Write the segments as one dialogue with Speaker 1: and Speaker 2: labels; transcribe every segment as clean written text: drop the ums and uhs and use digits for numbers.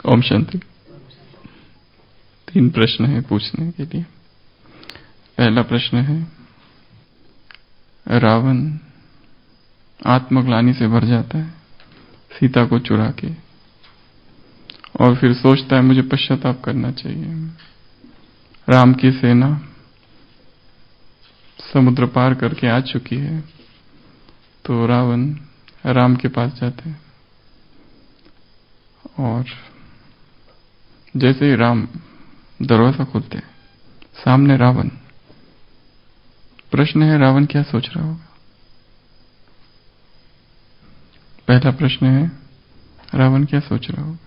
Speaker 1: ओम शांति। 3 प्रश्न है पूछने के लिए। पहला प्रश्न है, रावण आत्मग्लानि से भर जाता है सीता को चुरा के, और फिर सोचता है मुझे पश्चाताप करना चाहिए। राम की सेना समुद्र पार करके आ चुकी है, तो रावण राम के पास जाते हैं, और जैसे ही राम दरवाजा खोलते हैं, सामने रावण। प्रश्न है, रावण क्या सोच रहा होगा? पहला प्रश्न है, रावण क्या सोच रहा होगा?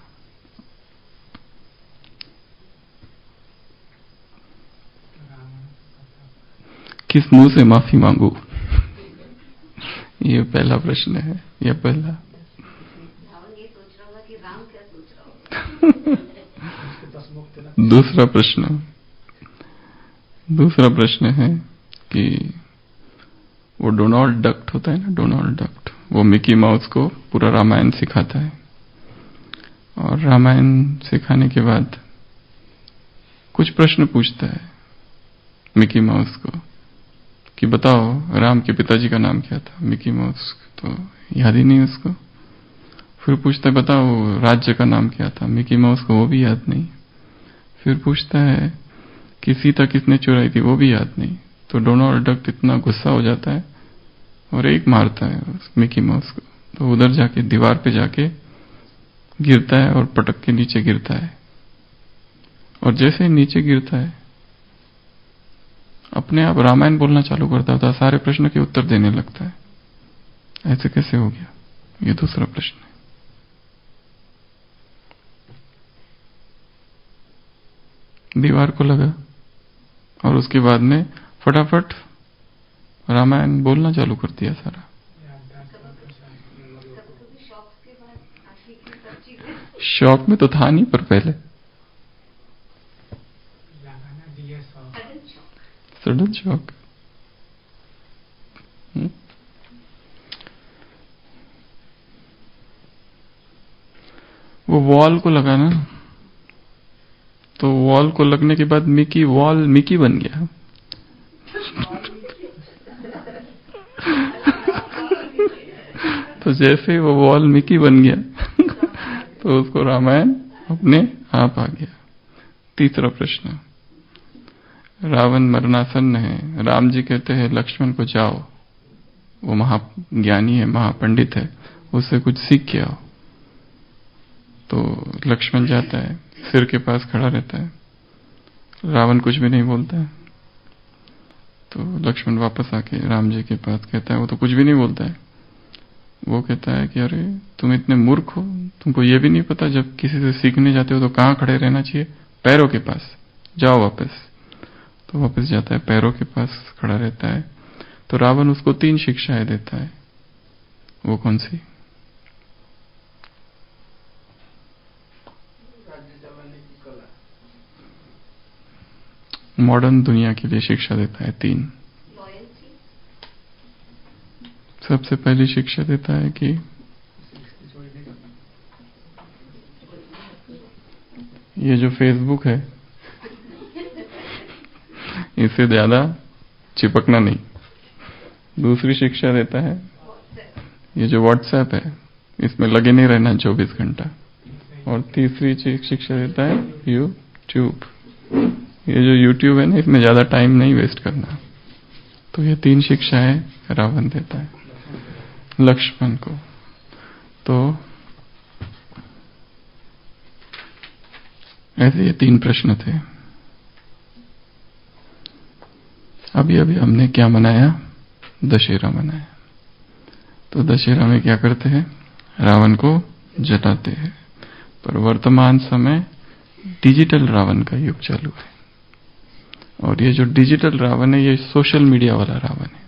Speaker 1: किस मुंह से माफी मांगू? ये पहला प्रश्न है। यह पहला।
Speaker 2: रावण ये सोच रहा होगा कि राम क्या सोच रहा होगा।
Speaker 1: दूसरा प्रश्न है कि वो डोनाल्ड डक होता है ना, डोनाल्ड डक, वो मिकी माउस को पूरा रामायण सिखाता है, और रामायण सिखाने के बाद कुछ प्रश्न पूछता है मिकी माउस को कि बताओ राम के पिताजी का नाम क्या था। मिकी माउस तो याद ही नहीं उसको। फिर पूछता है बताओ राज्य का नाम क्या था। मिकी माउस को वो भी याद नहीं। फिर पूछता है कि सीता किसने चुराई थी, वो भी याद नहीं। तो डोनाल्ड डक इतना गुस्सा हो जाता है और एक मारता है उस मिकी माउस को। तो उधर जाके दीवार पे जाके गिरता है और पटक के नीचे गिरता है, और जैसे ही नीचे गिरता है अपने आप रामायण बोलना चालू करता होता है, सारे प्रश्न के उत्तर देने लगता है। ऐसे कैसे हो गया? ये दूसरा प्रश्न है। दीवार को लगा और उसके बाद में फटाफट रामायण बोलना चालू कर दिया सारा। शौक में तो था नहीं, पर पहले सडन शौक। वो वॉल को लगा ना, तो वॉल को लगने के बाद मिकी वॉल मिकी बन गया। तो जैसे ही वो वॉल मिकी बन गया तो उसको रामायण अपने आप आ गया। तीसरा प्रश्न, रावण मरणासन्न है। राम जी कहते हैं लक्ष्मण को जाओ, वो महाज्ञानी है, महापंडित है, उससे कुछ सीख के आओ। तो लक्ष्मण जाता है, सिर के पास खड़ा रहता है। रावण कुछ भी नहीं बोलता है। तो लक्ष्मण वापस आके राम जी के पास कहता है, वो तो कुछ भी नहीं बोलता है। वो कहता है कि अरे तुम इतने मूर्ख हो, तुमको ये भी नहीं पता जब किसी से सीखने जाते हो तो कहाँ खड़े रहना चाहिए? पैरों के पास। जाओ वापस। तो वापस जाता है, पैरों के पास खड़ा रहता है। तो रावण उसको 3 शिक्षाएं देता है। वो कौन सी? मॉडर्न दुनिया के लिए शिक्षा देता है 3। सबसे पहली शिक्षा देता है कि ये जो फेसबुक है इससे ज्यादा चिपकना नहीं। दूसरी शिक्षा देता है ये जो व्हाट्सएप है इसमें लगे नहीं रहना 24 घंटा। और तीसरी शिक्षा देता है यूट्यूब, ये जो यूट्यूब है ना, इसमें ज्यादा टाइम नहीं वेस्ट करना। तो ये 3 शिक्षाएं रावण देता है लक्ष्मण को। तो ऐसे ये 3 प्रश्न थे। अभी हमने क्या मनाया? दशहरा मनाया। तो दशहरा में क्या करते हैं? रावण को जलाते हैं। पर वर्तमान समय डिजिटल रावण का युग चालू है, और ये जो डिजिटल रावण है ये सोशल मीडिया वाला रावण है।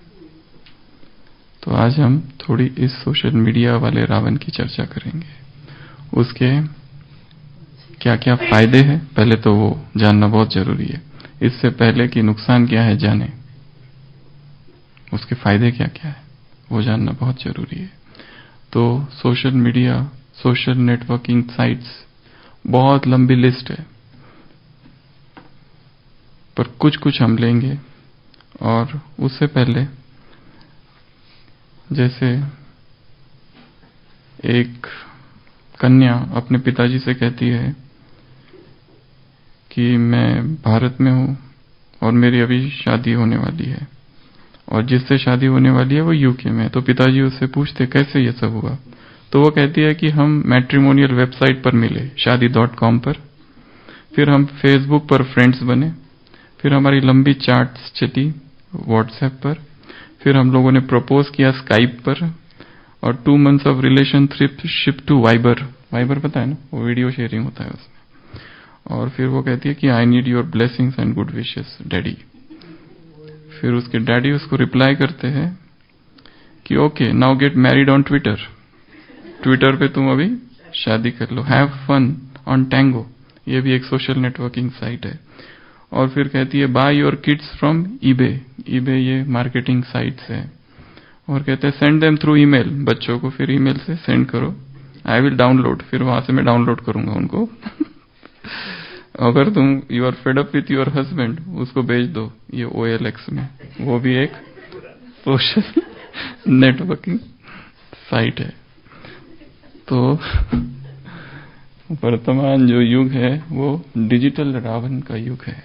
Speaker 1: तो आज हम थोड़ी इस सोशल मीडिया वाले रावण की चर्चा करेंगे। उसके क्या क्या फायदे हैं पहले तो वो जानना बहुत जरूरी है। इससे पहले कि नुकसान क्या है जाने, उसके फायदे क्या क्या है वो जानना बहुत जरूरी है। तो social media, social networking sites बहुत लंबी लिस्ट है, पर कुछ कुछ हम लेंगे। और उससे पहले जैसे एक कन्या अपने पिताजी से कहती है कि मैं भारत में हूं और मेरी अभी शादी होने वाली है, और जिससे शादी होने वाली है वो यूके में। तो पिताजी उससे पूछते कैसे ये सब हुआ, तो वो कहती है कि हम मैट्रिमोनियल वेबसाइट पर मिले, शादी.com पर, फिर हम फेसबुक पर फ्रेंड्स बने, फिर हमारी लंबी चैट्स चली व्हाट्सएप पर, फिर हम लोगों ने प्रपोज किया स्काइप पर, और 2 months of relationship to Viber. Viber पता है ना, वो वीडियो शेयरिंग होता है उसमें। और फिर वो कहती है कि I need your blessings and good wishes daddy. फिर उसके डैडी उसको रिप्लाई करते हैं कि okay now get married on Twitter. Twitter पे तुम अभी शादी कर लो, हैव फन ऑन टैंगो, ये भी एक सोशल नेटवर्किंग साइट है। और फिर कहती है by your kids from eBay. EBay ये मार्केटिंग साइट्स है। और कहते हैं सेंड देम थ्रू ईमेल, बच्चों को फिर ईमेल से सेंड करो, आई विल डाउनलोड, फिर वहां से मैं डाउनलोड करूंगा उनको। अगर तुम you are fed up with your husband, उसको भेज दो ये OLX में, वो भी एक सोशल नेटवर्किंग साइट है। तो वर्तमान जो युग है वो डिजिटल रावण का युग है,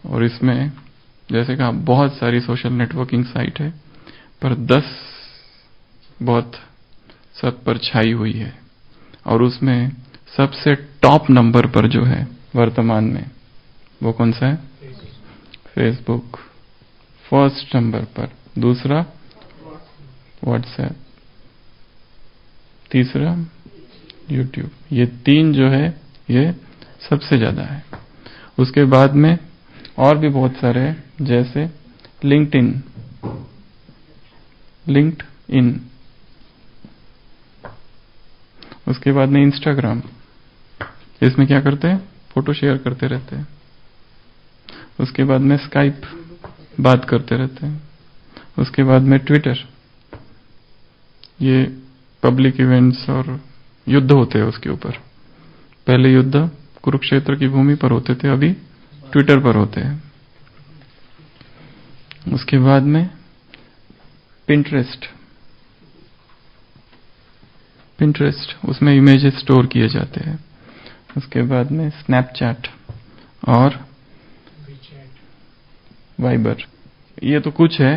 Speaker 1: और इसमें जैसे कहा बहुत सारी सोशल नेटवर्किंग साइट है, पर 10 बहुत सब पर छाई हुई है। और उसमें सबसे टॉप नंबर पर जो है वर्तमान में वो कौन सा है? फेसबुक फर्स्ट नंबर पर, दूसरा व्हाट्सएप, तीसरा यूट्यूब। ये 3 जो है ये सबसे ज्यादा है। उसके बाद में और भी बहुत सारे हैं, जैसे लिंक्डइन, उसके बाद में इंस्टाग्राम, इसमें क्या करते हैं? फोटो शेयर करते रहते हैं। उसके बाद में स्काइप, बात करते रहते हैं। उसके बाद में ट्विटर, ये पब्लिक इवेंट्स और युद्ध होते हैं उसके ऊपर। पहले युद्ध कुरुक्षेत्र की भूमि पर होते थे, अभी ट्विटर पर होते हैं। उसके बाद में पिंटरेस्ट, उसमें इमेजेस स्टोर किए जाते हैं। उसके बाद में स्नैपचैट और वाइबर, ये तो कुछ है,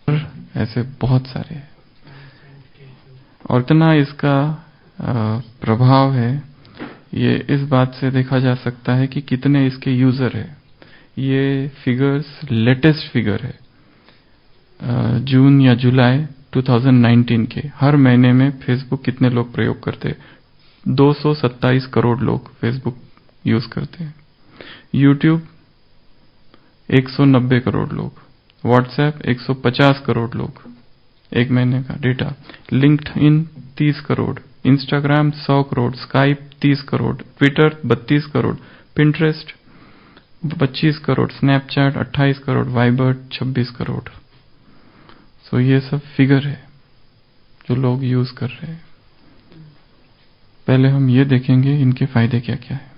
Speaker 1: और ऐसे बहुत सारे हैं। और इतना इसका प्रभाव है, ये इस बात से देखा जा सकता है कि कितने इसके यूजर है। ये फिगर्स लेटेस्ट फिगर है, जून या जुलाई 2019 के। हर महीने में फेसबुक कितने लोग प्रयोग करते? 227 करोड़ लोग फेसबुक यूज करते हैं। यूट्यूब 190 करोड़ लोग, व्हाट्सएप 150 करोड़ लोग, एक महीने का data. LinkedIn 30 crore, Instagram 100 crore, Skype 30 crore, Twitter 32 crore, Pinterest 25 crore, Snapchat 28 crore, Viber 26 crore. So ये सब फिगर है जो लोग यूज कर रहे हैं। पहले हम ये देखेंगे इनके फायदे क्या क्या है।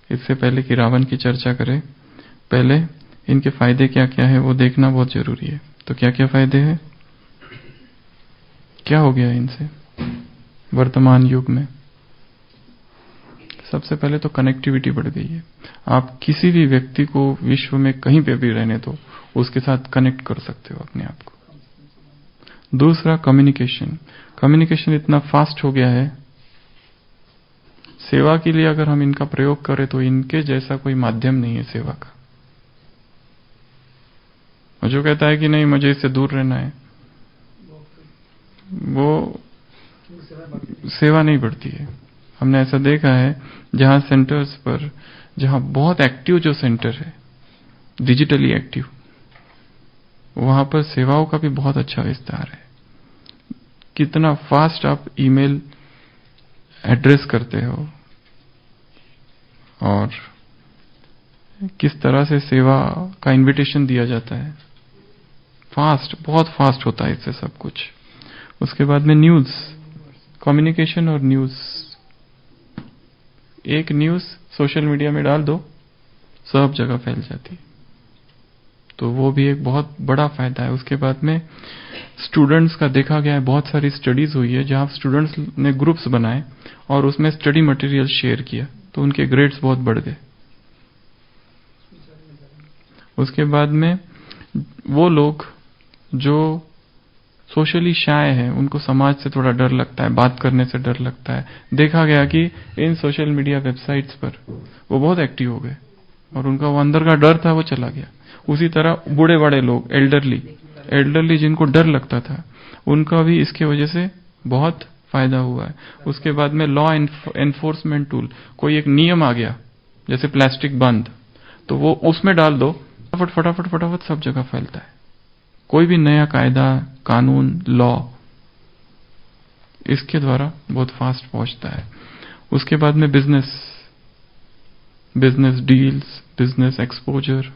Speaker 1: इससे पहले कि रावण की चर्चा करें, पहले इनके फायदे क्या क्या है वो देखना बहुत जरूरी है। तो क्या क्या फायदे हैं? क्या हो गया इनसे वर्तमान युग में? सबसे पहले तो कनेक्टिविटी बढ़ गई है। आप किसी भी व्यक्ति को विश्व में कहीं पे भी रहने तो उसके साथ कनेक्ट कर सकते हो अपने आप को। दूसरा कम्युनिकेशन इतना फास्ट हो गया है। सेवा के लिए अगर हम इनका प्रयोग करें तो इनके जैसा कोई माध्यम नहीं है सेवा का। और जो कहता है कि नहीं मुझे इससे दूर रहना है, वो सेवा नहीं बढ़ती है। हमने ऐसा देखा है जहां सेंटर्स पर, जहां बहुत एक्टिव जो सेंटर है, डिजिटली एक्टिव, वहां पर सेवाओं का भी बहुत अच्छा विस्तार है। कितना फास्ट आप ईमेल एड्रेस करते हो और किस तरह से सेवा का इनविटेशन दिया जाता है, फास्ट, बहुत फास्ट होता है इससे सब कुछ। उसके बाद में न्यूज, कम्युनिकेशन और न्यूज, एक न्यूज़ सोशल मीडिया में डाल दो, सब जगह फैल जाती है। तो वो भी एक बहुत बड़ा फायदा है। उसके बाद में स्टूडेंट्स का देखा गया है, बहुत सारी स्टडीज हुई है जहां स्टूडेंट्स ने ग्रुप्स बनाए और उसमें स्टडी मटेरियल शेयर किया, तो उनके ग्रेड्स बहुत बढ़ गए। उसके बाद में वो लोग जो सोशली शाय है, उनको समाज से थोड़ा डर लगता है, बात करने से डर लगता है, देखा गया कि इन सोशल मीडिया वेबसाइट्स पर वो बहुत एक्टिव हो गए और उनका वो अंदर का डर था वो चला गया। उसी तरह बूढ़े बड़े लोग, एल्डरली जिनको डर लगता था, उनका भी इसके वजह से बहुत फायदा हुआ है। उसके बाद में लॉ एनफोर्समेंट टूल, कोई एक नियम आ गया जैसे प्लास्टिक बंद, तो वो उसमें डाल दो, फटाफट सब जगह फैलता है। कोई भी नया कायदा, कानून, लॉ इसके द्वारा बहुत फास्ट पहुंचता है। उसके बाद में बिजनेस डील्स, बिजनेस एक्सपोजर,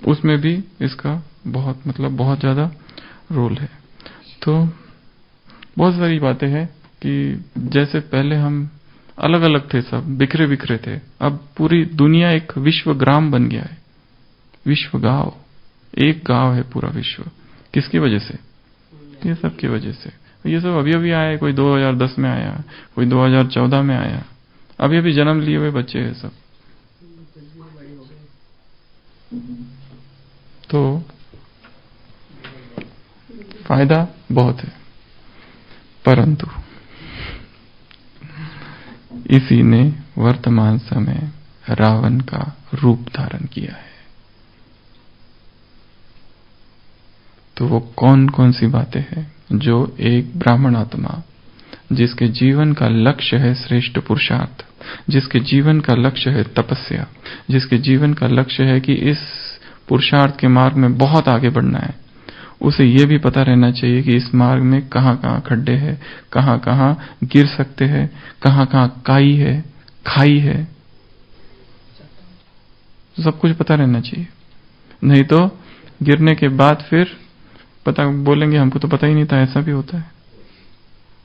Speaker 1: उसमें भी इसका बहुत ज्यादा रोल है। तो बहुत सारी बातें हैं कि जैसे पहले हम अलग अलग थे, सब बिखरे बिखरे थे, अब पूरी दुनिया एक विश्व ग्राम बन गया है, विश्व गांव, एक गांव है पूरा विश्व। किसकी वजह से? ये सब की वजह से। ये सब अभी अभी आया है, कोई 2010 में आया, कोई 2014 में आया, अभी अभी जन्म लिए हुए बच्चे हैं सब। तो फायदा बहुत है, परंतु इसी ने वर्तमान समय रावण का रूप धारण किया है। तो वो कौन कौन सी बातें हैं जो एक ब्राह्मण आत्मा, जिसके जीवन का लक्ष्य है श्रेष्ठ पुरुषार्थ, जिसके जीवन का लक्ष्य है तपस्या, जिसके जीवन का लक्ष्य है कि इस पुरुषार्थ के मार्ग में बहुत आगे बढ़ना है, उसे ये भी पता रहना चाहिए कि इस मार्ग में कहां कहां खड्डे हैं, कहां कहां गिर सकते हैं, कहां कहां काई है, खाई है, सब कुछ पता रहना चाहिए। नहीं तो गिरने के बाद फिर पता बोलेंगे हमको तो पता ही नहीं था, ऐसा भी होता है,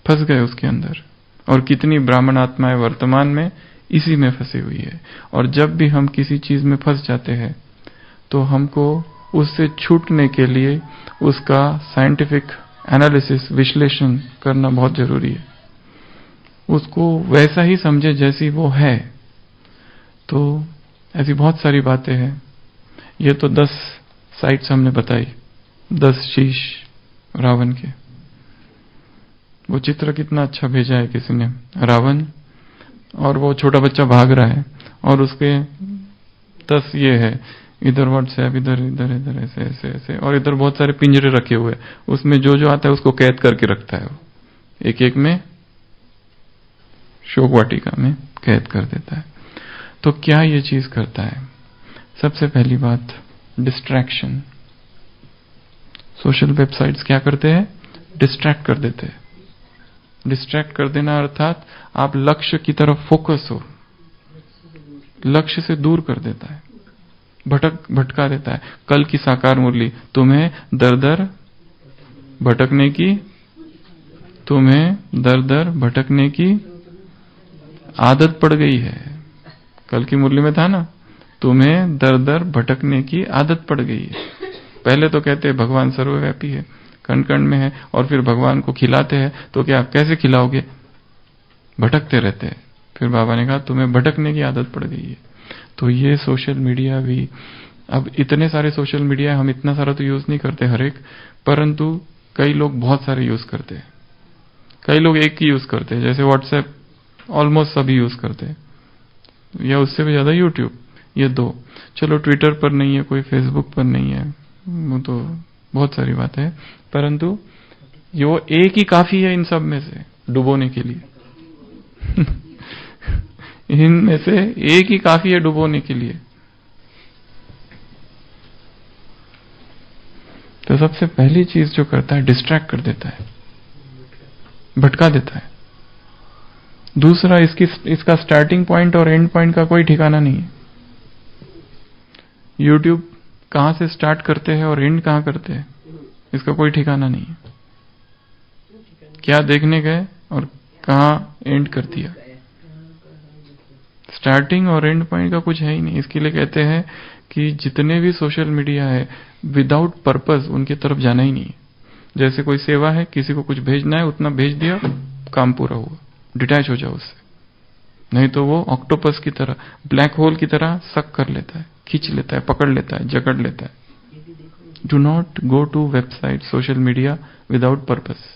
Speaker 1: फंस गए उसके अंदर। और कितनी ब्राह्मण आत्माएं वर्तमान में इसी में फंसी हुई है। और जब भी हम किसी चीज में फंस जाते हैं तो हमको उससे छूटने के लिए उसका साइंटिफिक एनालिसिस, विश्लेषण करना बहुत जरूरी है। उसको वैसा ही समझे जैसी वो है। तो ऐसी बहुत सारी बातें हैं। ये तो 10 साइट्स हमने बताई, 10 शीश रावण के। वो चित्र कितना अच्छा भेजा है किसी ने, रावण और वो छोटा बच्चा भाग रहा है और उसके 10 ये है, इधर व्हाट्सएप, इधर इधर इधर ऐसे ऐसे ऐसे, और इधर बहुत सारे पिंजरे रखे हुए, उसमें जो जो आता है उसको कैद करके रखता है। वो एक एक में शोक वाटिका में कैद कर देता है। तो क्या ये चीज करता है? सबसे पहली बात, डिस्ट्रैक्शन। सोशल वेबसाइट्स क्या करते हैं? डिस्ट्रैक्ट कर देते हैं। डिस्ट्रैक्ट कर देना अर्थात आप लक्ष्य की तरफ फोकस हो, लक्ष्य से दूर कर देता है, भटका देता है। कल की साकार मुरली, तुम्हें दर दर भटकने की आदत पड़ गई है। कल की मुरली में था ना, तुम्हें दर भटकने की आदत पड़ गई है। पहले तो कहते हैं भगवान सर्वव्यापी है, कण कण में है, और फिर भगवान को खिलाते हैं तो क्या कैसे खिलाओगे? भटकते रहते हैं। फिर बाबा ने कहा तुम्हें भटकने की आदत पड़ गई है। तो ये सोशल मीडिया भी, अब इतने सारे सोशल मीडिया, हम इतना सारा तो यूज नहीं करते हर एक, परंतु कई लोग बहुत सारे यूज करते हैं, कई लोग एक ही यूज करते हैं। जैसे व्हाट्सएप ऑलमोस्ट सभी यूज करते हैं, या उससे भी ज्यादा यूट्यूब, ये 2। चलो ट्विटर पर नहीं है कोई, फेसबुक पर नहीं है, वो तो बहुत सारी बातें है, परंतु ये एक ही काफी है इन सब में से डुबोने के लिए। इनमें से एक ही काफी है डुबोने के लिए। तो सबसे पहली चीज जो करता है, डिस्ट्रैक्ट कर देता है, भटका देता है। दूसरा, इसका स्टार्टिंग पॉइंट और एंड पॉइंट का कोई ठिकाना नहीं है। यूट्यूब कहां से स्टार्ट करते हैं और एंड कहां करते हैं, इसका कोई ठिकाना नहीं है। क्या देखने गए और कहां एंड कर दिया। स्टार्टिंग और एंड पॉइंट का कुछ है ही नहीं। इसके लिए कहते हैं कि जितने भी सोशल मीडिया है, विदाउट पर्पस उनकी तरफ जाना ही नहीं है। जैसे कोई सेवा है, किसी को कुछ भेजना है, उतना भेज दिया, काम पूरा हुआ, डिटैच हो जाओ उससे। नहीं तो वो ऑक्टोपस की तरह, ब्लैक होल की तरह सक कर लेता है, खींच लेता है, पकड़ लेता है, जकड़ लेता है। Do not go to website, social media without purpose.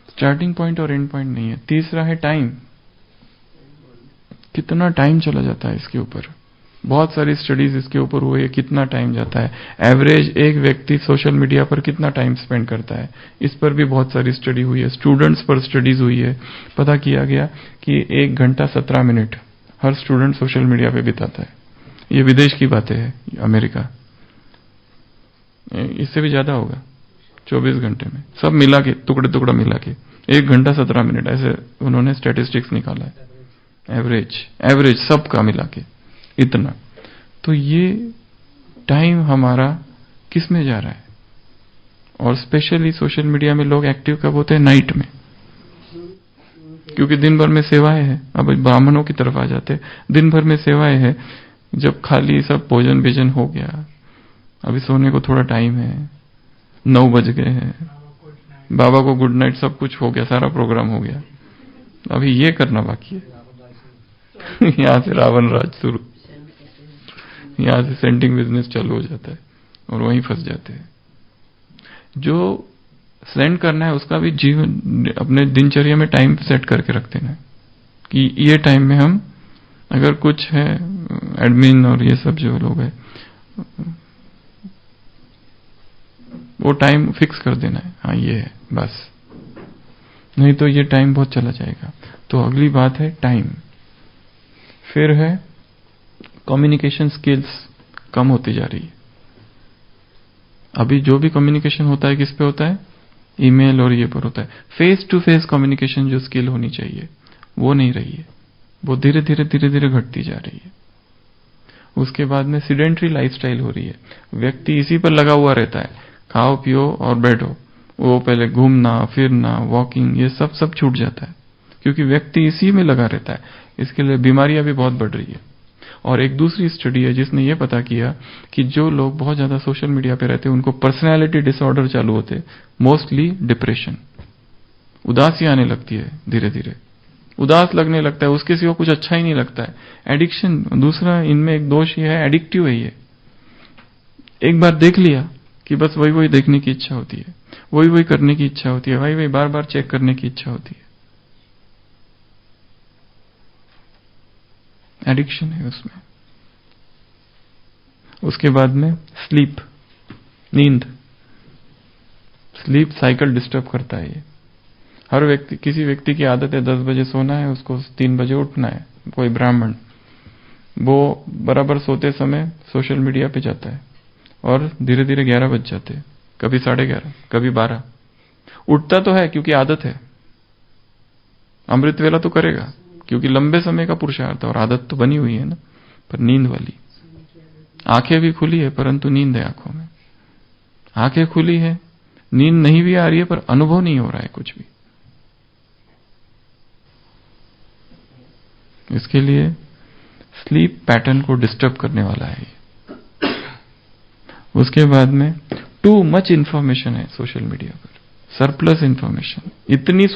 Speaker 1: Starting point और एंड पॉइंट नहीं है। तीसरा है टाइम। कितना टाइम चला जाता है इसके ऊपर। बहुत सारी स्टडीज इसके ऊपर हुई है, कितना टाइम जाता है। एवरेज एक व्यक्ति सोशल मीडिया पर कितना टाइम स्पेंड करता है, इस पर भी बहुत सारी स्टडी हुई है। स्टूडेंट्स पर स्टडीज हुई है। पता किया गया कि 1 घंटा 17 मिनट हर स्टूडेंट सोशल मीडिया पे बिताता है। ये विदेश की बातें है, अमेरिका। इससे भी ज्यादा होगा 24 घंटे में, सब मिला के, टुकड़े टुकड़ा मिला के 1 घंटा 17 मिनट, ऐसे उन्होंने स्टैटिस्टिक्स निकाला है। एवरेज सबका मिला के इतना। तो ये टाइम हमारा किस में जा रहा है। और स्पेशली सोशल मीडिया में लोग एक्टिव कब होते हैं, नाइट में, क्योंकि दिन भर में सेवाएं हैं। अब ब्राह्मणों की तरफ आ जाते हैं, दिन भर में सेवाएं हैं, जब खाली सब भोजन भेजन हो गया, अभी सोने को थोड़ा टाइम है, 9 बज गए हैं, बाबा को गुड नाइट, सब कुछ हो गया, सारा प्रोग्राम हो गया, अभी ये करना बाकी है। यहां से रावण राज शुरू, यहां से सेंटिंग बिजनेस चालू हो जाता है और वहीं फंस जाते हैं। जो सेंड करना है उसका भी जीवन, अपने दिनचर्या में टाइम सेट करके रखते हैं कि ये टाइम में हम, अगर कुछ है एडमिन और ये सब जो लोग हैं, वो टाइम फिक्स कर देना है, हाँ ये है बस, नहीं तो ये टाइम बहुत चला जाएगा। तो अगली बात है टाइम। फिर है कम्युनिकेशन स्किल्स कम होती जा रही है। अभी जो भी कम्युनिकेशन होता है किस पे होता है, ईमेल और ये पर होता है। फेस टू फेस कम्युनिकेशन जो स्किल होनी चाहिए वो नहीं रही है, वो धीरे धीरे घटती जा रही है। उसके बाद में सीडेंटरी लाइफस्टाइल हो रही है, व्यक्ति इसी पर लगा हुआ रहता है, खाओ पियो और बैठो। वो पहले घूमना फिरना, वॉकिंग, ये सब छूट जाता है, क्योंकि व्यक्ति इसी में लगा रहता है। इसके लिए बीमारियां भी बहुत बढ़ रही है। और एक दूसरी स्टडी है जिसने ये पता किया कि जो लोग बहुत ज्यादा सोशल मीडिया पे रहते हैं उनको पर्सनैलिटी डिसऑर्डर चालू होते, मोस्टली डिप्रेशन, उदासी आने लगती है, धीरे धीरे उदास लगने लगता है, उसके सिवा कुछ अच्छा ही नहीं लगता है। एडिक्शन दूसरा, इनमें एक दोष ये है, एडिक्टिव है ये। एक बार देख लिया कि बस वही देखने की इच्छा होती है, वही करने की इच्छा होती है, वही बार बार चेक करने की इच्छा होती है। एडिक्शन है उसमें। उसके बाद में स्लीप, नींद, स्लीप साइकिल डिस्टर्ब करता है ये। हर व्यक्ति, किसी व्यक्ति की आदत है 10 बजे सोना है, उसको 3 बजे उठना है। कोई ब्राह्मण, वो बराबर सोते समय सोशल मीडिया पे जाता है और धीरे धीरे 11 बज जाते हैं, कभी 11:30, कभी 12। उठता तो है क्योंकि आदत है, अमृत वेला तो करेगा क्योंकि लंबे समय का पुरुषार्थ और आदत तो बनी हुई है ना। पर नींद वाली, आंखें भी खुली है परंतु नींद है आंखों में। आंखें खुली है, नींद नहीं भी आ रही है, पर अनुभव नहीं हो रहा है कुछ भी। इसके लिए स्लीप पैटर्न को डिस्टर्ब करने वाला है। उसके बाद में टू मच इंफॉर्मेशन है सोशल मीडिया पर, सरप्लस इंफॉर्मेशन, इतनी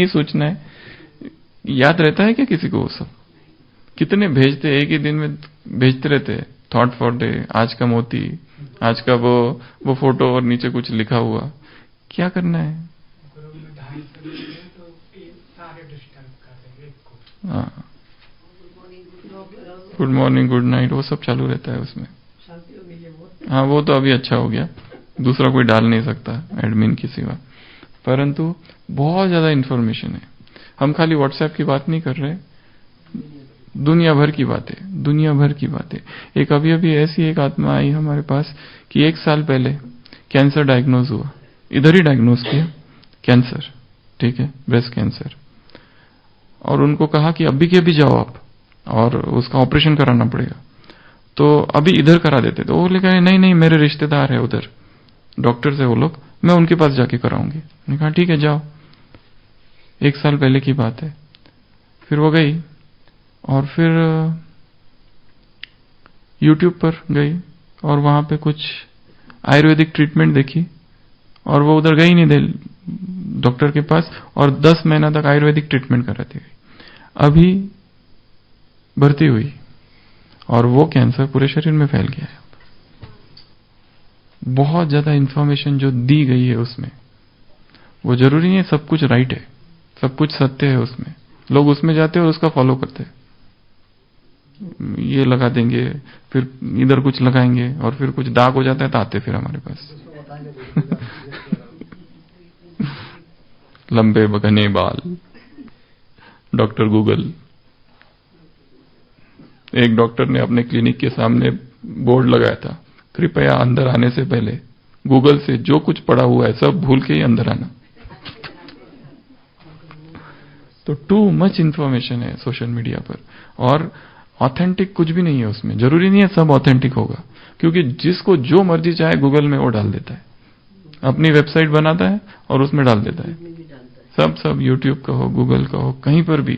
Speaker 1: सूचना है, याद रहता है क्या किसी को वो सब? कितने भेजते, एक ही दिन में भेजते रहते हैं। थॉट फॉर डे, आज का मोती, आज का वो फोटो और नीचे कुछ लिखा हुआ, क्या करना है? हाँ, गुड मॉर्निंग गुड नाइट, वो सब चालू रहता है उसमें। हाँ, वो तो अभी अच्छा हो गया, दूसरा कोई डाल नहीं सकता एडमिन के सिवा। परंतु बहुत ज्यादा इंफॉर्मेशन है। हम खाली व्हाट्सएप की बात नहीं कर रहे, दुनिया भर की बातें। एक अभी ऐसी एक आत्मा आई हमारे पास कि 1 साल पहले कैंसर डायग्नोज हुआ, इधर ही डायग्नोज किया कैंसर, ठीक है, ब्रेस्ट कैंसर। और उनको कहा कि अभी के अभी जाओ आप और उसका ऑपरेशन कराना पड़ेगा, तो अभी इधर करा देते। तो वो बोले नहीं, मेरे रिश्तेदार है उधर, डॉक्टर से वो लोग, मैं उनके पास जाके कराऊंगी। मैंने कहा ठीक है जाओ। 1 साल पहले की बात है। फिर वो गई और फिर YouTube पर गई और वहां पे कुछ आयुर्वेदिक ट्रीटमेंट देखी और वो उधर गई नहीं डॉक्टर के पास और 10 महीना तक आयुर्वेदिक ट्रीटमेंट कराती गई। अभी भर्ती हुई और वो कैंसर पूरे शरीर में फैल गया है। बहुत ज्यादा इंफॉर्मेशन जो दी गई है उसमें, वो जरूरी नहीं है सब कुछ राइट है, सब कुछ सत्य है उसमें। लोग उसमें जाते हैं और उसका फॉलो करते हैं। ये लगा देंगे, फिर इधर कुछ लगाएंगे और फिर कुछ दाग हो जाता है तो आते फिर हमारे पास लंबे घने बाल, डॉक्टर गूगल। एक डॉक्टर ने अपने क्लिनिक के सामने बोर्ड लगाया था, कृपया अंदर आने से पहले गूगल से जो कुछ पड़ा हुआ है सब भूल के ही अंदर आना। तो टू मच इंफॉर्मेशन है सोशल मीडिया पर और ऑथेंटिक कुछ भी नहीं है उसमें। जरूरी नहीं है सब ऑथेंटिक होगा, क्योंकि जिसको जो मर्जी चाहे गूगल में वो डाल देता है, अपनी वेबसाइट बनाता है और उसमें डाल देता है। सब यूट्यूब का हो, गूगल का हो, कहीं पर भी।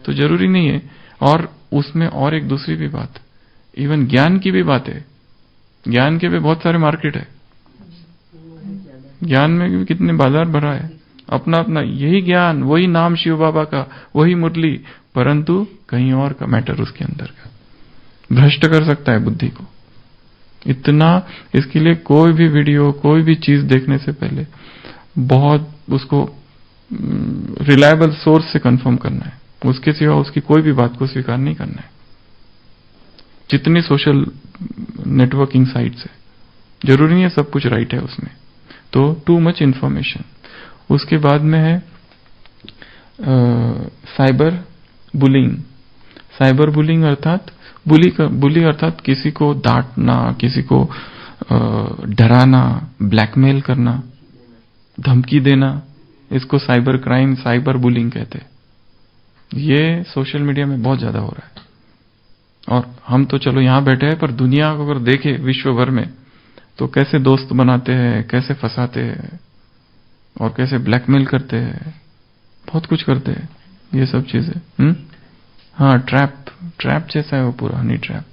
Speaker 1: तो जरूरी नहीं है। और उसमें और एक दूसरी भी बात, इवन ज्ञान की भी बात है। ज्ञान के भी बहुत सारे मार्केट है, ज्ञान में भी कितने बाजार भरा है, अपना अपना यही ज्ञान, वही नाम शिव बाबा का, वही मुरली, परंतु कहीं और का मैटर उसके अंदर का भ्रष्ट कर सकता है बुद्धि को इतना। इसके लिए कोई भी वीडियो, कोई भी चीज देखने से पहले बहुत उसको रिलायबल सोर्स से कंफर्म करना है। उसके सिवा उसकी कोई भी बात को स्वीकार नहीं करना है। जितनी सोशल नेटवर्किंग साइट्स है, जरूरी नहीं है सब कुछ राइट है उसमें। तो टू मच इंफॉर्मेशन। उसके बाद में है साइबर बुलिंग। साइबर बुलिंग अर्थात बुली अर्थात किसी को डांटना, किसी को डराना, ब्लैकमेल करना, धमकी देना, इसको साइबर क्राइम, साइबर बुलिंग कहते हैं। ये सोशल मीडिया में बहुत ज्यादा हो रहा है। और हम तो चलो यहां बैठे हैं, पर दुनिया को अगर देखे विश्व भर में तो कैसे दोस्त बनाते हैं, कैसे फंसाते हैं और कैसे ब्लैकमेल करते हैं, बहुत कुछ करते हैं ये सब चीजें। हाँ, ट्रैप जैसा है वो पूरा, हनी ट्रैप।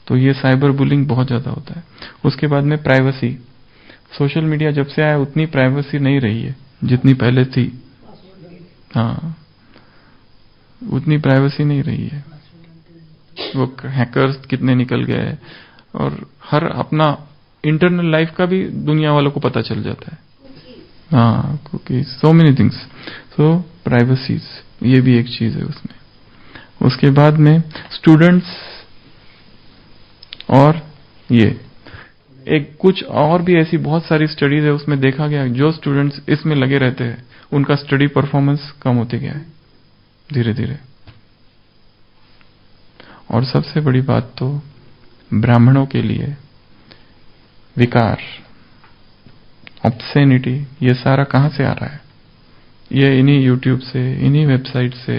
Speaker 1: तो ये साइबर बुलिंग बहुत ज्यादा होता है। उसके बाद में प्राइवेसी। सोशल मीडिया जब से आया उतनी प्राइवेसी नहीं रही है जितनी पहले थी। हाँ, उतनी प्राइवेसी नहीं रही है। वो हैकर्स कितने निकल गए और हर अपना इंटरनल लाइफ का भी दुनिया वालों को पता चल जाता है। हाँ, कुकीज, सो मेनी थिंग्स। सो प्राइवेसीज, ये भी एक चीज है उसमें। उसके बाद में स्टूडेंट्स और ये एक कुछ और भी ऐसी बहुत सारी स्टडीज है, उसमें देखा गया जो स्टूडेंट्स इसमें लगे रहते हैं उनका स्टडी परफॉर्मेंस कम होते गया है धीरे धीरे। और सबसे बड़ी बात तो ब्राह्मणों के लिए विकार, ऑब्सेनिटी, ये सारा कहां से आ रहा है? ये इन्हीं यूट्यूब से, इन्हीं वेबसाइट से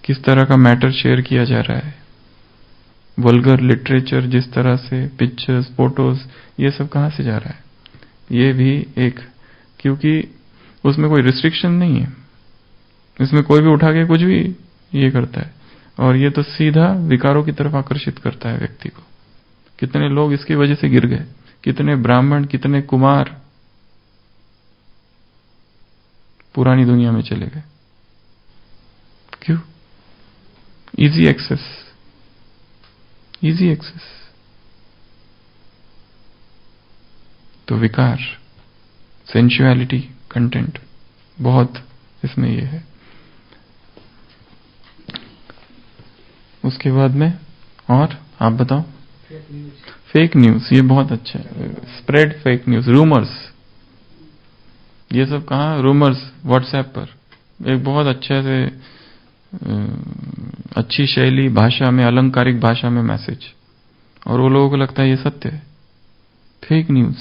Speaker 1: किस तरह का मैटर शेयर किया जा रहा है, वल्गर लिटरेचर जिस तरह से, पिक्चर्स, फोटोज, ये सब कहां से जा रहा है? ये भी एक, क्योंकि उसमें कोई रिस्ट्रिक्शन नहीं है, इसमें कोई भी उठा के कुछ भी ये करता है और ये तो सीधा विकारों की तरफ आकर्षित करता है व्यक्ति को। कितने लोग इसकी वजह से गिर गए, कितने ब्राह्मण, कितने कुमार पुरानी दुनिया में चले गए। क्यों? Easy access, easy access. तो विकार, सेंसुअलिटी, कंटेंट, बहुत इसमें ये है। उसके बाद में और आप बताओ। फेक न्यूज, ये बहुत अच्छा है। स्प्रेड फेक न्यूज, रूमर्स, ये सब कहाँ? रूमर्स व्हाट्सएप पर एक बहुत अच्छे से अच्छी शैली भाषा में, अलंकारिक भाषा में मैसेज, और वो लोगों को लगता है ये सत्य है। फेक न्यूज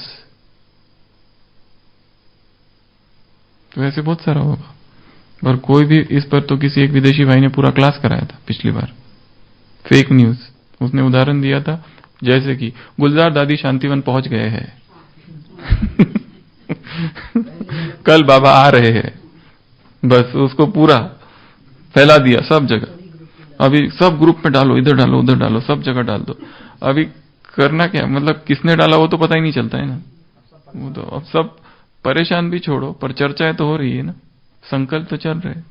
Speaker 1: तो ऐसे बहुत सारा होगा, पर कोई भी इस पर तो किसी एक विदेशी भाई ने पूरा क्लास कराया था पिछली बार। फेक न्यूज, उसने उदाहरण दिया था जैसे कि गुलजार दादी शांतिवन पहुंच गए हैं कल बाबा आ रहे हैं, बस उसको पूरा फैला दिया सब जगह। अभी सब ग्रुप में डालो, इधर डालो, उधर डालो, सब जगह डाल दो। अभी करना क्या, मतलब किसने डाला वो तो पता ही नहीं चलता है ना। वो तो अब सब परेशान भी छोड़ो, पर चर्चाएं तो हो रही है ना, संकल्प तो चल रहे।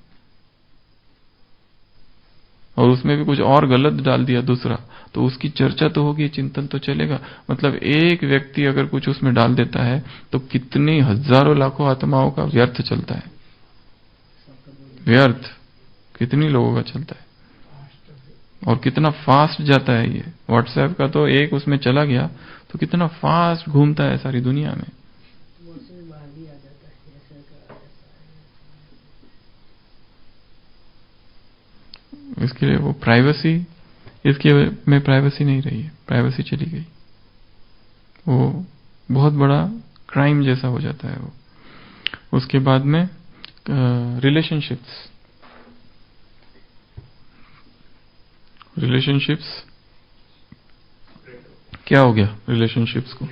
Speaker 1: और उसमें भी कुछ और गलत डाल दिया दूसरा, तो उसकी चर्चा तो होगी, चिंतन तो चलेगा। मतलब एक व्यक्ति अगर कुछ उसमें डाल देता है तो कितनी हजारों लाखों आत्माओं का व्यर्थ चलता है, व्यर्थ कितनी लोगों का चलता है। और कितना फास्ट जाता है ये व्हाट्सएप का, तो एक उसमें चला गया तो कितना फास्ट घूमता है सारी दुनिया में। इसके लिए वो प्राइवेसी, इसके में प्राइवेसी नहीं रही है, प्राइवेसी चली गई, वो बहुत बड़ा क्राइम जैसा हो जाता है वो। उसके बाद में रिलेशनशिप्स, क्या हो गया रिलेशनशिप्स को,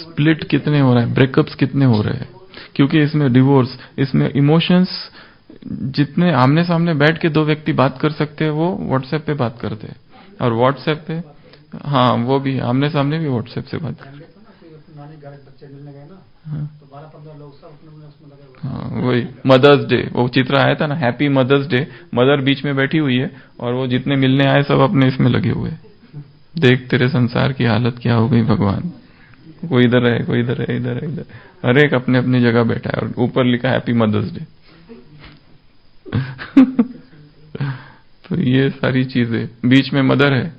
Speaker 1: स्प्लिट कितने हो रहे हैं, ब्रेकअप्स कितने हो रहे हैं, क्योंकि इसमें डिवोर्स, इसमें इमोशंस, जितने आमने सामने बैठ के दो व्यक्ति बात कर सकते हैं वो व्हाट्सएप पे बात करते हैं। और व्हाट्सएप पे, हाँ वो भी आमने सामने भी व्हाट्सएप से बात करते हैं। हाँ वही मदर्स डे, वो चित्र आया था ना, हैप्पी मदर्स डे, मदर बीच में बैठी हुई है और वो जितने मिलने आए सब अपने इसमें लगे हुए हैं। देख तेरे संसार की हालत क्या हो गई भगवान, कोई इधर है, कोई इधर है, इधर है, इधर, हर एक अपने अपनी जगह बैठा है और ऊपर लिखा हैप्पी मदर्स डे। तो ये सारी चीजें, बीच में मदर है,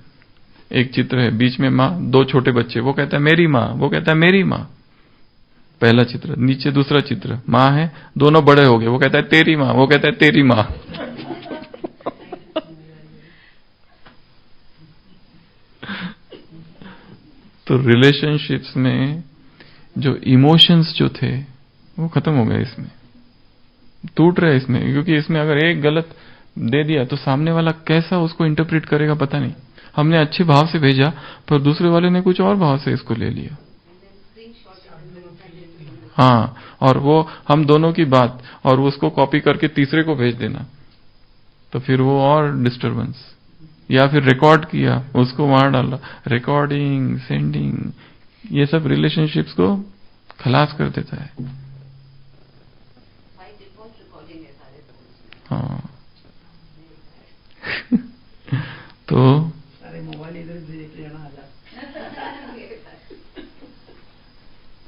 Speaker 1: एक चित्र है, बीच में माँ, दो छोटे बच्चे, वो कहता है मेरी माँ, वो कहता है मेरी माँ, पहला चित्र। नीचे दूसरा चित्र, माँ है, दोनों बड़े हो गए, वो कहता है तेरी माँ, वो कहता है तेरी माँ। तो रिलेशनशिप्स में जो इमोशंस जो थे वो खत्म हो गए, इसमें टूट रहे इसमें, क्योंकि इसमें अगर एक गलत दे दिया तो सामने वाला कैसा उसको इंटरप्रेट करेगा पता नहीं। हमने अच्छे भाव से भेजा पर दूसरे वाले ने कुछ और भाव से इसको ले लिया। हाँ, और वो हम दोनों की बात और उसको कॉपी करके तीसरे को भेज देना, तो फिर वो और डिस्टरबेंस। या फिर रिकॉर्ड किया, उसको वहां डाला, रिकॉर्डिंग, सेंडिंग, ये सब रिलेशनशिप्स को खलास कर देता है। हाँ। तो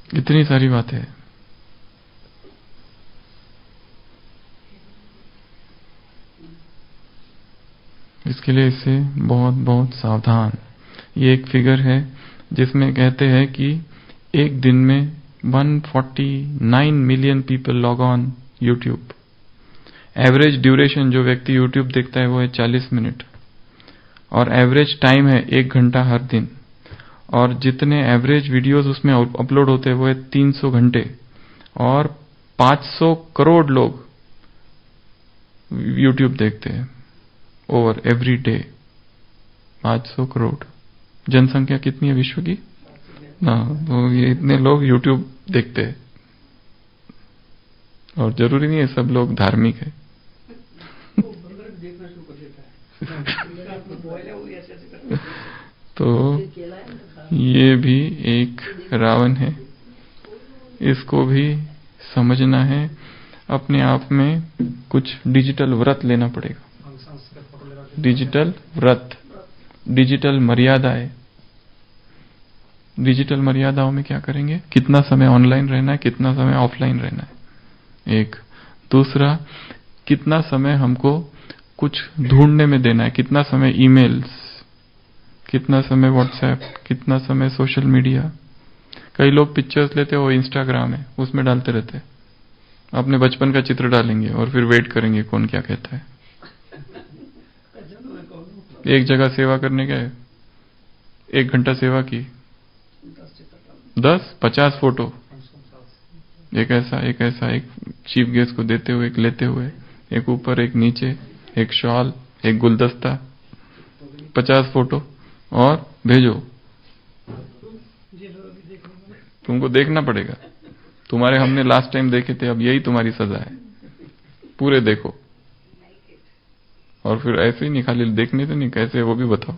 Speaker 1: इतनी सारी बातें हैं। इसके लिए इससे बहुत बहुत सावधान। ये एक फिगर है जिसमें कहते हैं कि एक दिन में 149 million people log on YouTube. Average duration जो व्यक्ति यूट्यूब देखता है वो है 40 मिनट, और एवरेज टाइम है 1 घंटा हर दिन। और जितने एवरेज वीडियोस उसमें अपलोड होते हैं वो है 300 घंटे, और 500 करोड़ लोग यूट्यूब देखते हैं ओवर एवरी डे। 500 करोड़, जनसंख्या कितनी है विश्व की? तो ये इतने लोग यूट्यूब देखते हैं। और जरूरी नहीं है सब लोग धार्मिक है। तो ये भी एक रावण है, इसको भी समझना है। अपने आप में कुछ डिजिटल व्रत लेना पड़ेगा, डिजिटल व्रत, डिजिटल मर्यादाएं। डिजिटल मर्यादाओं में क्या करेंगे, कितना समय ऑनलाइन रहना है, कितना समय ऑफलाइन रहना है, एक। दूसरा, कितना समय हमको कुछ ढूंढने में देना है, कितना समय ईमेल्स, कितना समय व्हाट्सएप, कितना समय सोशल मीडिया। कई लोग पिक्चर्स लेते हो इंस्टाग्राम है, उसमें डालते रहते हैं, अपने बचपन का चित्र डालेंगे और फिर वेट करेंगे कौन क्या कहता है। एक जगह सेवा करने गए, 1 घंटा सेवा की, 10-50 फोटो, एक ऐसा, एक चीफ गेस्ट को देते हुए, एक लेते हुए, एक ऊपर, एक नीचे, एक शॉल, एक गुलदस्ता, 50 फोटो, और भेजो। तुमको देखना पड़ेगा, तुम्हारे हमने लास्ट टाइम देखे थे, अब यही तुम्हारी सजा है। पूरे देखो,
Speaker 2: like it.
Speaker 1: और फिर ऐसे ही नहीं, खाली देखने से नहीं, कैसे है वो भी बताओ।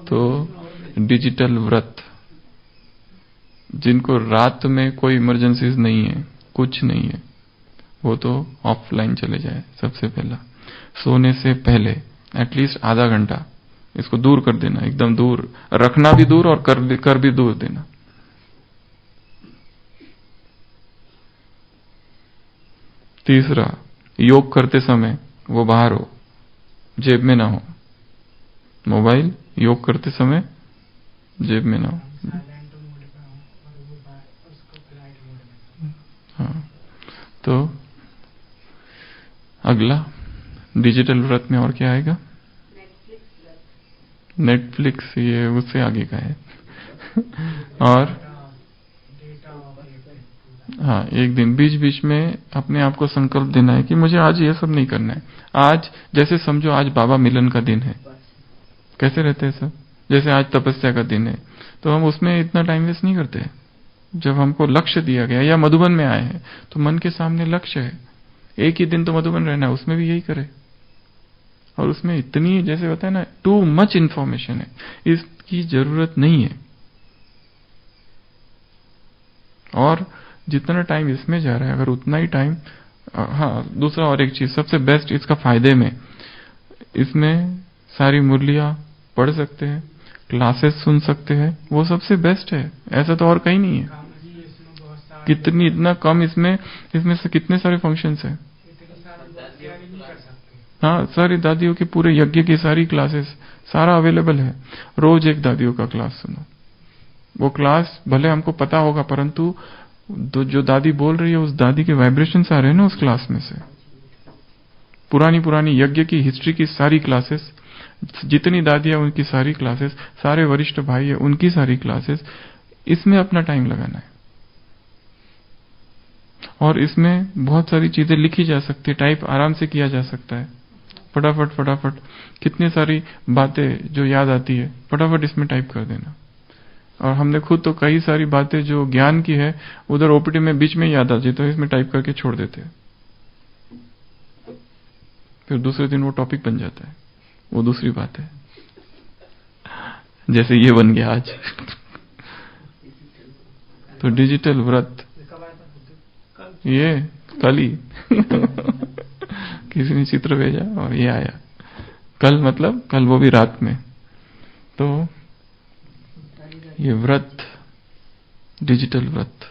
Speaker 1: तो डिजिटल व्रत, जिनको रात में कोई इमरजेंसीज नहीं है, कुछ नहीं है, वो तो ऑफलाइन चले जाए। सबसे पहला सोने से पहले एटलीस्ट आधा घंटा इसको दूर कर देना, एकदम दूर रखना भी दूर और कर भी दूर देना। तीसरा, योग करते समय वो बाहर हो, जेब में ना हो। मोबाइल योग करते समय जेब में ना हो। हाँ, तो अगला डिजिटल व्रत में और क्या आएगा? नेटफ्लिक्स, ये उससे आगे का है। और हाँ, एक दिन बीच बीच में अपने आप को संकल्प देना है कि मुझे आज ये सब नहीं करना है। आज जैसे समझो आज बाबा मिलन का दिन है, कैसे रहते हैं सब, जैसे आज तपस्या का दिन है, तो हम उसमें इतना टाइम वेस्ट नहीं करते। जब हमको लक्ष्य दिया गया, या मधुबन में आए हैं तो मन के सामने लक्ष्य है, एक ही दिन तो मधुबन रहना है, उसमें भी यही करे। और उसमें इतनी, जैसे होता है ना, टू मच इंफॉर्मेशन है, इसकी जरूरत नहीं है। और जितना टाइम इसमें जा रहा है, अगर उतना ही टाइम, हाँ, दूसरा और एक चीज सबसे बेस्ट इसका फायदे में, इसमें सारी मुरलियां पढ़ सकते हैं, क्लासेस सुन सकते हैं, वो सबसे बेस्ट है। ऐसा तो और कहीं नहीं है। कितनी, इतना कम इसमें से कितने सारे फंक्शंस हैं। हाँ, सारी दादियों के पूरे यज्ञ की सारी क्लासेस, सारा अवेलेबल है। रोज एक दादियों का क्लास सुनो। वो क्लास भले हमको पता होगा, परंतु जो दादी बोल रही है, उस दादी के वाइब्रेशंस आ रहे हैं ना उस क्लास में से। पुरानी यज्ञ की हिस्ट्री की सारी क्लासेस, जितनी दादियां उनकी सारी क्लासेस, सारे वरिष्ठ भाई है उनकी सारी क्लासेस, इसमें अपना टाइम लगाना है। और इसमें बहुत सारी चीजें लिखी जा सकती है, टाइप आराम से किया जा सकता है। फटाफट कितनी सारी बातें जो याद आती है, फटाफट इसमें टाइप कर देना। और हमने खुद तो कई सारी बातें जो ज्ञान की है, उधर ओपीडी में बीच में याद आती है, तो इसमें टाइप करके छोड़ देते हैं। फिर दूसरे दिन वो टॉपिक बन जाता है, वो दूसरी बात है। जैसे ये बन गया आज। तो डिजिटल व्रत ये कल ही किसी ने चित्र भेजा और ये आया कल, मतलब कल वो भी रात में। तो ये व्रत, डिजिटल व्रत,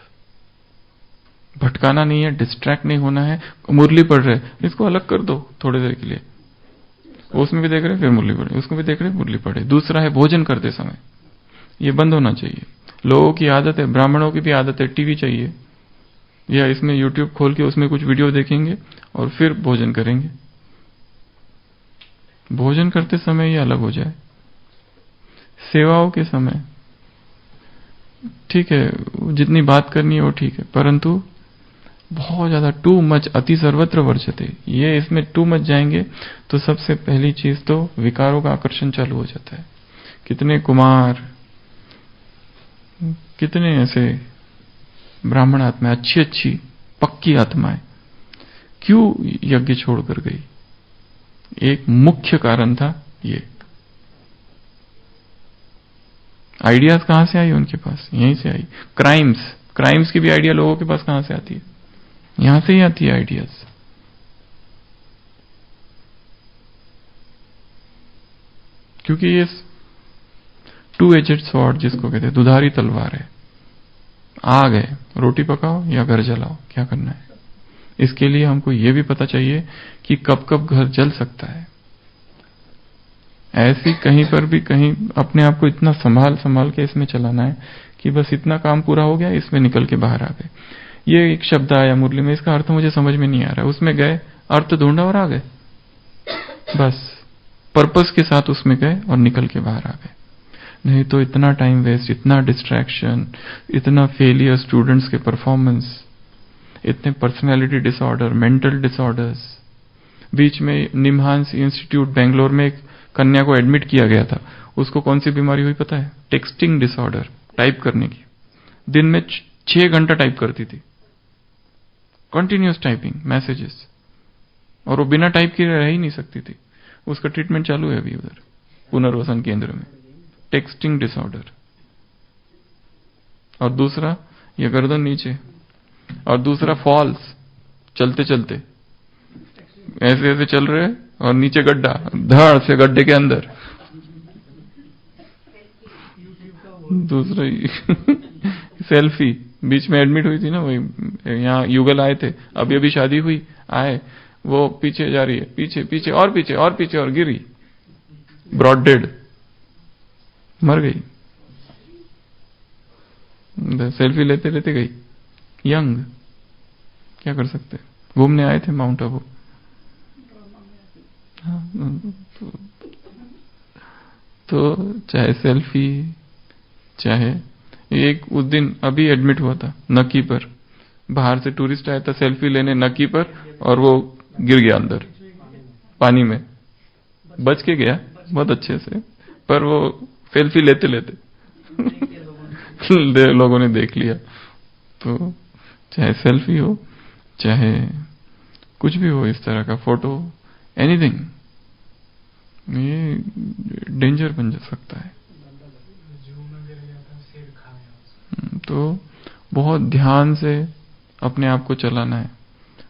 Speaker 1: भटकाना नहीं है, डिस्ट्रैक्ट नहीं होना है। मुरली पढ़ रहे, इसको अलग कर दो थोड़ी देर के लिए, उसमें भी देख रहे फिर मुरली पढ़े, उसको भी देख रहे मुरली पढ़े। दूसरा है भोजन करते समय, ये बंद होना चाहिए। लोगों की आदत है, ब्राह्मणों की भी आदत है, टीवी चाहिए, या इसमें यूट्यूब खोल के उसमें कुछ वीडियो देखेंगे और फिर भोजन करेंगे। भोजन करते समय ये अलग हो जाए। सेवाओं के समय ठीक है, जितनी बात करनी है वो ठीक है, परंतु बहुत ज्यादा टू मच, अति सर्वत्र वर्जते, ये इसमें टू मच जाएंगे तो सबसे पहली चीज तो विकारों का आकर्षण चालू हो जाता है। कितने कुमार, कितने ऐसे ब्राह्मण आत्माएं, अच्छी पक्की आत्माएं क्यों यज्ञ छोड़कर गई? एक मुख्य कारण था ये। आइडियाज कहां से आई उनके पास? यहीं से आई। क्राइम्स की भी आइडिया लोगों के पास कहां से आती है? यहां से ही आती है आइडियाज। क्योंकि ये टू एजेड स्वॉर्ड जिसको कहते हैं, दुधारी तलवार है। आ गए, रोटी पकाओ या घर जलाओ, क्या करना है? इसके लिए हमको ये भी पता चाहिए कि कब कब घर जल सकता है। ऐसी कहीं पर भी कहीं अपने आप को इतना संभाल के इसमें चलाना है कि बस इतना काम पूरा हो गया, इसमें निकल के बाहर आ गए। ये एक शब्द आया मुरली में, इसका अर्थ मुझे समझ में नहीं आ रहा है। उसमें गए, अर्थ ढूंढा और आ गए, बस पर्पस के साथ उसमें गए और निकल के बाहर आ गए। नहीं तो इतना टाइम वेस्ट, इतना डिस्ट्रैक्शन, इतना फेलियर स्टूडेंट्स के परफॉर्मेंस, इतने पर्सनैलिटी डिसऑर्डर, मेंटल डिसऑर्डर्स। बीच में निमहांस इंस्टीट्यूट बेंगलोर में एक कन्या को एडमिट किया गया था। उसको कौन सी बीमारी हुई पता है? टेक्सटिंग डिसऑर्डर, टाइप करने की। दिन में 6 घंटा टाइप करती थी, कंटिन्यूअस टाइपिंग मैसेजेस, और वो बिना टाइप के रह ही नहीं सकती थी। उसका ट्रीटमेंट चालू है अभी उधर पुनर्वसन केंद्र में, टेक्सटिंग डिसऑर्डर। और दूसरा ये गर्दन नीचे, और दूसरा फॉल्स, चलते चलते ऐसे ऐसे चल रहे और नीचे गड्ढा, धड़ से गड्ढे के अंदर। दूसरा सेल्फी, बीच में एडमिट हुई थी ना, वही यहाँ युगल आए थे, अभी अभी शादी हुई, आए, वो पीछे जा रही है, पीछे पीछे और पीछे और पीछे, और गिरी, ब्रॉड डेड, मर गई। सेल्फी लेते लेते गई, यंग, क्या कर सकते। घूमने आए थे माउंट आबू। तो चाहे सेल्फी, चाहे एक उस दिन अभी एडमिट हुआ था नकी पर, बाहर से टूरिस्ट आया था सेल्फी लेने नकी पर, और वो गिर गया अंदर पानी में, बच के गया बहुत अच्छे से, पर वो सेल्फी लेते लेते लोगों ने देख लिया। तो चाहे सेल्फी हो, चाहे कुछ भी हो, इस तरह का फोटो, एनीथिंग, ये डेंजर बन जा सकता है। तो बहुत ध्यान से अपने आप को चलाना है।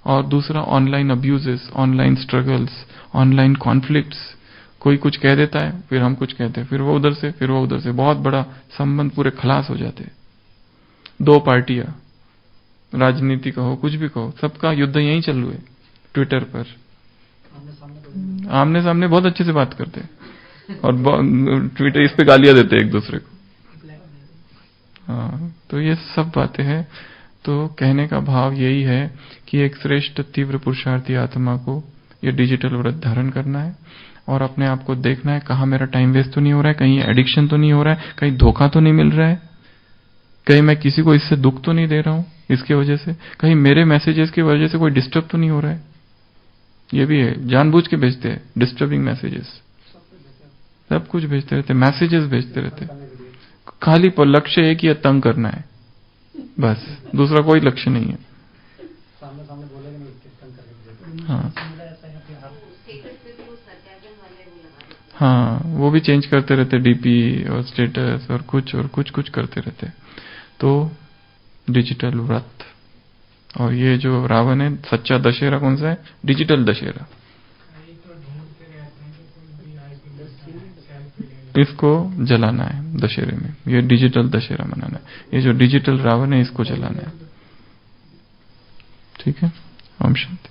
Speaker 1: और दूसरा online abuses, online struggles, online conflicts, कोई कुछ कह देता है, फिर हम कुछ कहते हैं, फिर वो उधर से, फिर वो उधर से, बहुत बड़ा संबंध पूरे खलास हो जाते हैं। दो पार्टियां, राजनीति कहो, कुछ भी कहो, सबका युद्ध यहीं चल रहा है ट्विटर पर। आमने सामने बहुत अच्छे से बात करते हैं, और ट्विटर इस पे गालियां देते हैं एक दूसरे को। हाँ, तो ये सब बातें हैं। तो कहने का भाव यही है कि एक श्रेष्ठ तीव्र पुरुषार्थी आत्मा को ये डिजिटल व्रत धारण करना है, और अपने आप को देखना है, कहाँ मेरा टाइम वेस्ट तो नहीं हो रहा है, कहीं एडिक्शन तो नहीं हो रहा है, कहीं धोखा तो नहीं मिल रहा है, कहीं मैं किसी को इससे दुख तो नहीं दे रहा हूं इसकी वजह से, कहीं मेरे मैसेजेस की वजह से कोई डिस्टर्ब तो नहीं हो रहा है। ये भी है, जानबूझ के भेजते हैं डिस्टर्बिंग मैसेजेस, सब कुछ भेजते रहते, मैसेजेस भेजते रहते, खाली पर लक्ष्य एक ही है, तंग करना है बस, दूसरा कोई लक्ष्य नहीं है। हाँ हाँ, वो भी चेंज करते रहते, डीपी और स्टेटस और कुछ कुछ करते रहते। तो डिजिटल व्रत, और ये जो रावण है, सच्चा दशहरा कौन सा है? डिजिटल दशहरा। इसको जलाना है दशहरे में, ये डिजिटल दशहरा मनाना है, ये जो डिजिटल रावण है इसको जलाना है। ठीक है, ओम शांति।